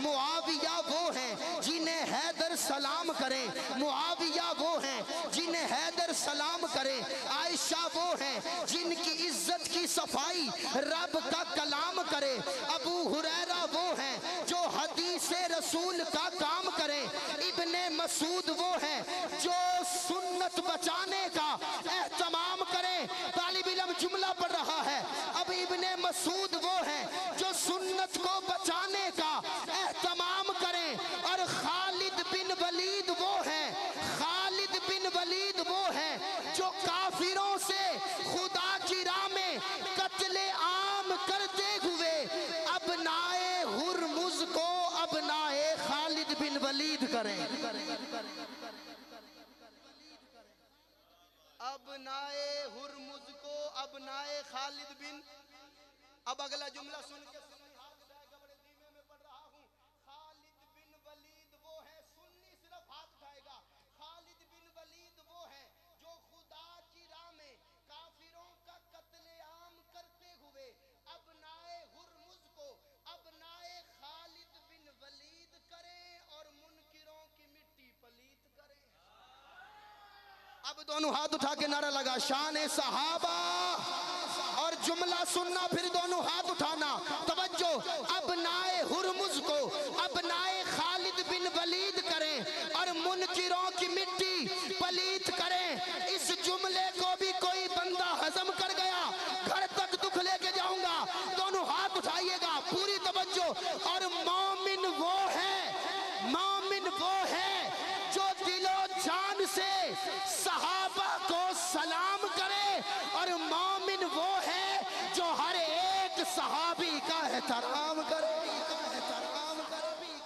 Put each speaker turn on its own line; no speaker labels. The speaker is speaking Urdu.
معاویہ وہ ہیں جنہیں حیدر سلام کریں، معاویہ وہ ہیں جنہیں حیدر سلام کریں، عائشہ وہ ہیں جن کی عزت کی صفائی رب کا کلام کرے، ابو ہریرہ وہ ہیں جو حدیث رسول کا کام کریں، ابن مسعود وہ ہیں جو سنت بچانے کا اہتمام کریں۔ طالب علم جملہ پڑھ رہا ہے، اب ابن مسعود وہ ہیں جو سنت کو بچانے کا اہتمام کریں، اور خالد بن ولید وہ ہیں، خالد بن ولید وہ ہیں جو کافروں سے خدا کی راہ میں قتل عام کرتے ہوئے ابنائے ہرمز کو ابنائے خالد بن ولید کریں، ابنائے ہرمز کو ابنائے خالد بن۔ اب اگلا جملہ سن کے سنی ہاتھ اٹھائے گا، بڑے دھیمے میں پڑھ رہا ہوں۔ خالد بن ولید وہ ہے، سنی صرف ہاتھ اٹھائے گا، خالد بن ولید وہ ہے جو خدا کی راہ میں کافروں کا قتل عام کرتے ہوئے ابنائے ہرمز کو ابنائے خالد بن ولید کریں اور منکروں کی مٹی پلیت کریں۔ اب دونوں ہاتھ اٹھا کے نعرہ لگا، شان صحابہ، اور جملہ سننا پھر دونوں ہاتھ اٹھانا، توجہ، ابنائے ہرمز کو ابنائے خالد بن ولید کریں اور منکروں کی مٹی پلیت کریں۔ اس جملے کو بھی کوئی بندہ ہضم کر گیا، گھر تک دکھ لے کے جاؤں گا، دونوں ہاتھ اٹھائیے گا، پوری توجہ۔ اور مومن وہ ہے، مومن وہ ہے جو دل و جان سے صحابہ کو سلام کرے، اور مومن وہ ہے جو ہر ایک صحابی کا احترام کرے۔